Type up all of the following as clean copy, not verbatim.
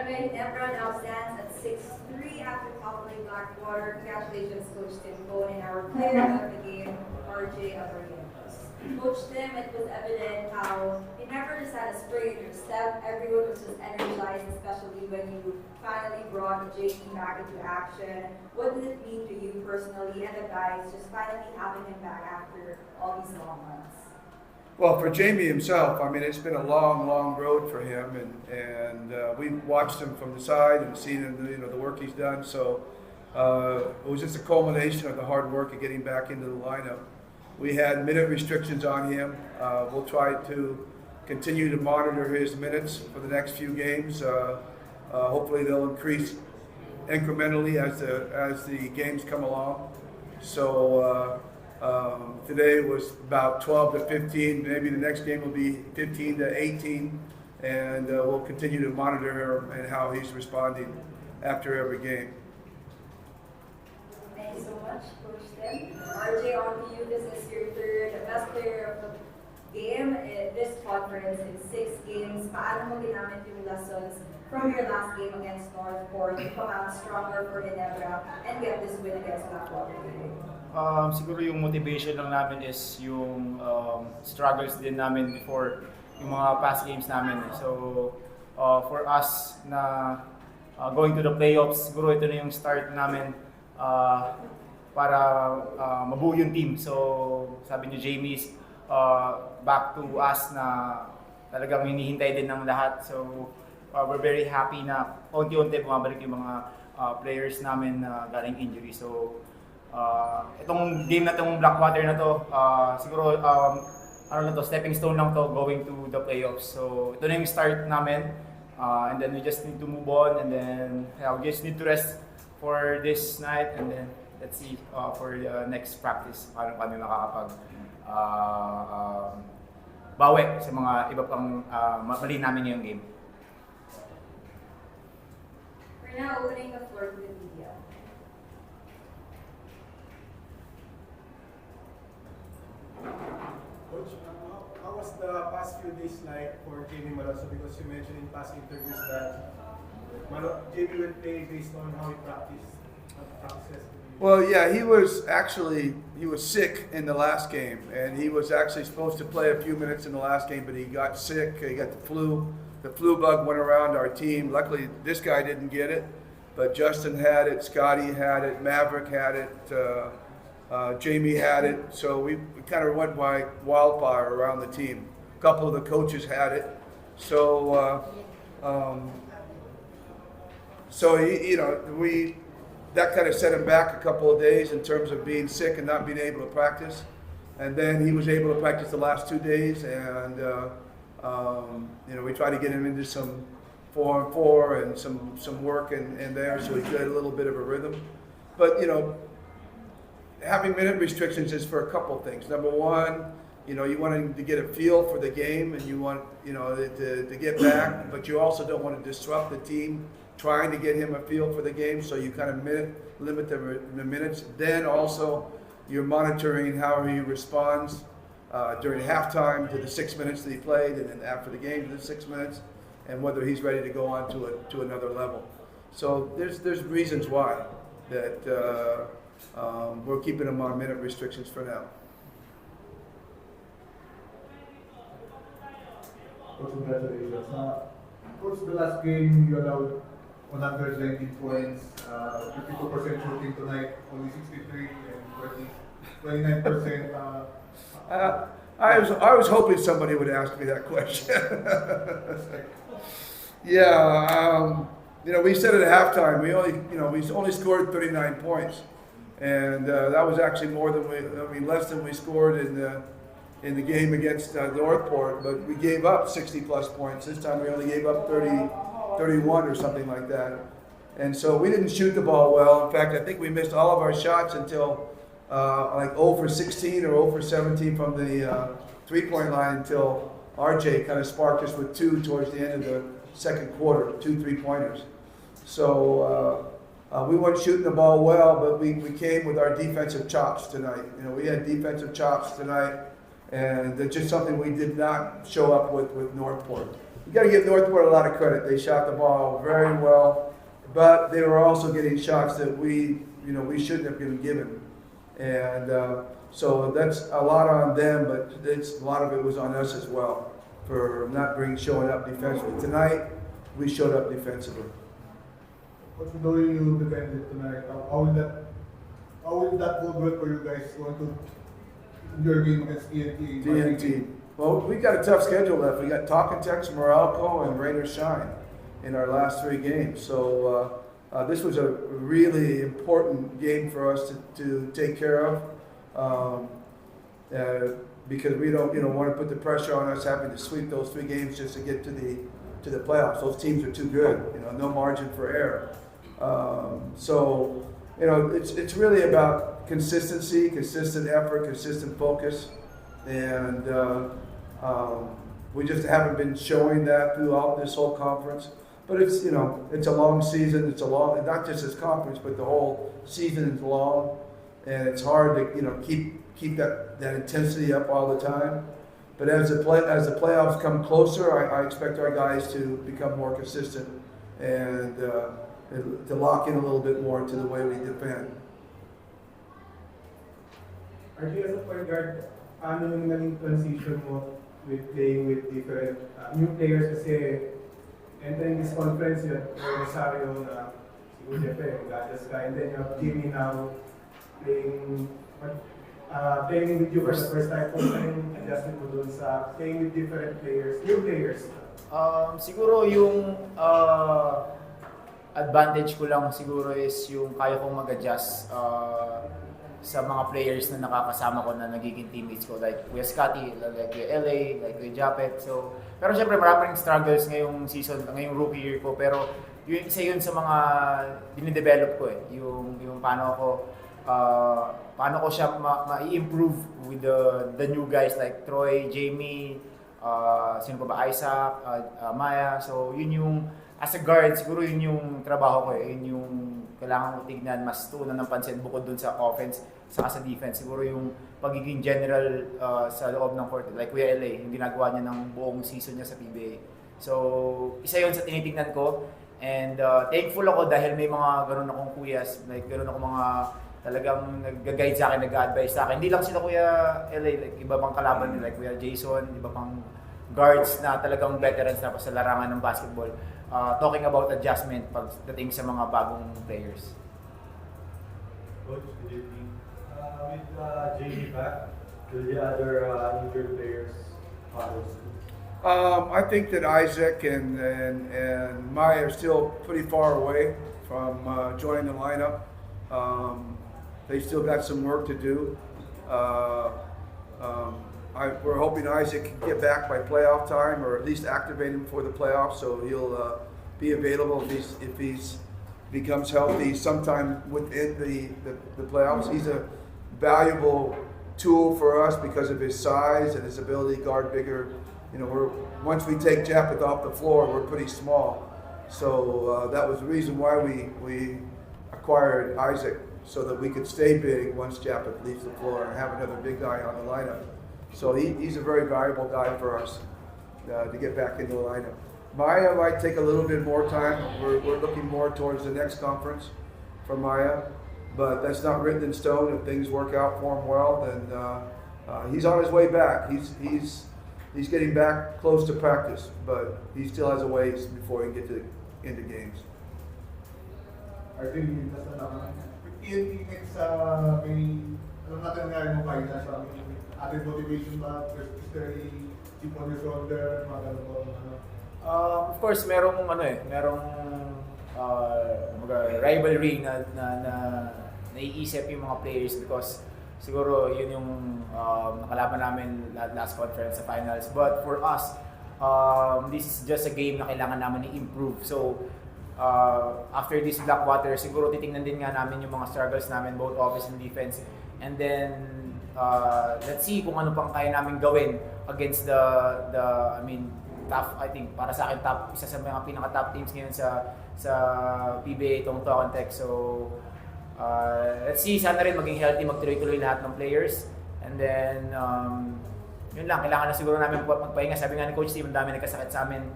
Barangay Ginebra now stands at 6-3 after toppling Blackwater. Congratulations, Coach Tim Cone, and our player of the game, RJ Abarientos. Coach Tim, it was evident how you never just had a spring in your step. Everyone was just energized, especially when you finally brought JP back into action. What did it mean to you personally and the guys just finally having him back after all these long months? Well, for Jamie himself, I mean, it's been a long, long road for him, and we watched him from the side and seen him, the work he's done. So it was just a culmination of the hard work of getting back into the lineup. We had minute restrictions on him. We'll try to continue to monitor his minutes for the next few games. Hopefully, they'll increase incrementally as the games come along. So. Today was about 12 to 15. Maybe the next game will be 15 to 18, and we'll continue to monitor him and how he's responding after every game. Thank you so much, Coach Tim. RJ, on to you. This is your third best player of the game in this conference in 6 games. Paano mo ginamit yung lessons from your last game against Northport to come out stronger for Ginebra and get this win against Blackwater today? Siguro yung motivation lang namin is yung struggles din namin before yung mga past games namin. So for us na going to the playoffs, siguro ito na yung start namin para mabuo yung team. So sabi niyo Jamie, back to us na talagang hinihintay din ng lahat. So we're very happy na unti-unti bumabalik yung mga players namin na galing injury. So itong game na itong Blackwater na to, siguro stepping stone lang to going to the playoffs. So ito na yung start namin, and then we just need to move on, and then we just need to rest for this night, and then let's see for the next practice paano kami makakapag bawi sa mga iba pang mali namin ngayong game. We're now opening the floor to the media. Coach, how was the past few days like for Jamie Maloso? Because you mentioned in past interviews that Jamie will play based on how he practices. Well, yeah, he was sick in the last game, and he was actually supposed to play a few minutes in the last game, but he got sick. He got the flu. The flu bug went around our team. Luckily, this guy didn't get it, but Justin had it, Scotty had it, Maverick had it, Jamie had it. So we kind of went by wildfire around the team. A couple of the coaches had it. So, that kind of set him back a couple of days in terms of being sick and not being able to practice. And then he was able to practice the last 2 days, and we tried to get him into some 4-on-4 and some work in there, so he got a little bit of a rhythm. But having minute restrictions is for a couple of things. Number one, you want him to get a feel for the game, and you want to get back, but you also don't want to disrupt the team trying to get him a feel for the game, so you kind of limit the minutes. Then also you're monitoring how he responds during halftime to the 6 minutes that he played, and then after the game to the 6 minutes, and whether he's ready to go on to another level. So there's reasons why that we're keeping him on minute restrictions for now. Coach, congratulations. Coach, the last game you allowed 119 points, 52% shooting tonight, only 63 and 29%. I was hoping somebody would ask me that question. Yeah, we said at halftime we only scored 39 points, and that was actually less than we scored in the game against Northport. But we gave up 60 plus points. This time we only gave up 31 or something like that, and so we didn't shoot the ball well. In fact, I think we missed all of our shots until like 0 for 16 or 0 for 17 from the three-point line until RJ kind of sparked us with 2 towards the end of the second quarter, 2 3-pointers. So we weren't shooting the ball well, but we came with our defensive chops tonight. We had defensive chops tonight, and that's just something we did not show up with Northport. you got to give Northport a lot of credit. They shot the ball very well, but they were also getting shots that we shouldn't have been given, and so that's a lot on them. But a lot of it was on us as well for not showing up defensively. Tonight, we showed up defensively. Coach, the way you defended tonight, how will that go well for you guys going to your game against TNT? TNT. Well, we got a tough schedule left. We got Talkentex, Moralco, and Raiders Shine in our last 3 games. So this was a really important game for us to take care of because we don't want to put the pressure on us having to sweep those 3 games just to get to the playoffs. Those teams are too good. No margin for error. So it's really about consistency, consistent effort, consistent focus, and we just haven't been showing that throughout this whole conference. But it's a long season. It's not just this conference, but the whole season is long, and it's hard to keep that intensity up all the time. But as the playoffs come closer, I expect our guys to become more consistent and to lock in a little bit more to the way we defend. RJ, as a point guard, paano yung naging transition mo with playing with different new players kasi entering this conference yun, Rosario na siguro siyempre, mag-adjust ka, and then you have Jimmy now playing with you for the first time. Kung ano yung adjustment mo dun sa playing with different players, new players? Siguro yung advantage ko lang siguro is yung kaya kong mag-adjust sa mga players na nakakasama ko na nagiging teammates ko, like Kuya Scotty, like Kuya LA, like Kuya Japet. So, pero syempre marami ring struggles ngayong season, ngayong rookie year ko, pero isa yun sa mga dinidevelop ko yung paano ko siya ma-improve with the new guys like Troy, Jamie, sino pa ba, Isaac, Maya. So yun yung as a guard, siguro yun yung trabaho ko yun yung kailangan ko tignan, mas tuunan ng pansin bukod dun sa offense saka sa defense. Siguro yung pagiging general sa loob ng court, like Kuya LA, yung ginagawa niya ng buong season niya sa PBA. So isa yun sa tinitingnan ko, and thankful ako dahil may mga ganun akong kuyas, like ganun ako mga talagang nag-guide sa akin, nag-advise sa akin. Hindi lang sila Kuya LA, like iba pang kalaban nila, like Kuya Jason, iba pang guards na talagang veterans na pa sa larangan ng basketball. Talking about adjustment pagdating sa mga bagong players. Coach, good evening. With JD back, will the other injured players follow suit? I think that Isaac and Maya are still pretty far away from joining the lineup. They still got some work to do. We're hoping Isaac can get back by playoff time, or at least activate him for the playoffs, so he'll be available if he becomes healthy sometime within the playoffs. He's a valuable tool for us because of his size and his ability to guard bigger. Once we take Japeth off the floor, we're pretty small. So that was the reason why we acquired Isaac, so that we could stay big once Japeth leaves the floor and have another big guy on the lineup. So he's a very valuable guy for us to get back into the lineup. Maya might take a little bit more time. We're looking more towards the next conference for Maya, but that's not written in stone. If things work out for him well, then he's on his way back. He's getting back close to practice, but he still has a ways before he can get into games. I think that's enough. With TNT next, alam natin nga yung finals, added motivation ba? Is there a chip on your shoulder? Mga ganun. Of course, merong rivalry na naiisip yung mga players because siguro yun yung nakalaban namin last conference sa finals. But for us, this is just a game na kailangan namin i-improve. So after this Blackwater, siguro titingnan din nga namin yung mga struggles namin, both offense and defense. And then let's see kung ano pang kaya namin gawin against tough, I think, para sa akin, isa sa mga pinaka-top teams ngayon sa PBA itong Talkentex. So, let's see, sana rin maging healthy, magtuloy-tuloy lahat ng players. And then, yun lang, kailangan na siguro namin magpahinga. Sabi nga ni Coach Steve, ang dami nagkasakit sa amin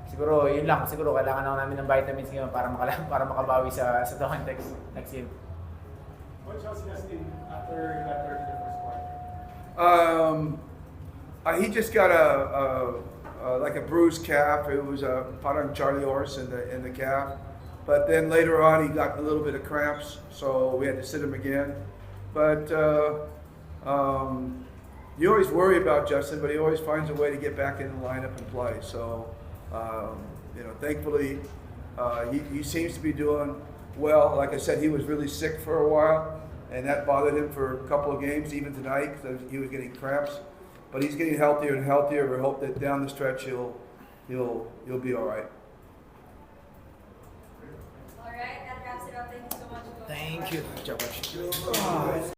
Siguro yun lang, siguro kailangan na namin ng vitamins ngayon para para makabawi sa Dohan next game. What Chelsea has been after you got hurt in the first quarter? He just got like a bruised calf. It was a parang Charlie horse in the calf. But then later on, he got a little bit of cramps, so we had to sit him again. But you always worry about Justin, but he always finds a way to get back in the lineup and play. So, thankfully, he seems to be doing well. Like I said, he was really sick for a while, and that bothered him for a couple of games, even tonight, because he was getting cramps. But he's getting healthier and healthier. We hope that down the stretch he'll be all right. All right, that wraps it up. Thank you so much, Coach. Thank you.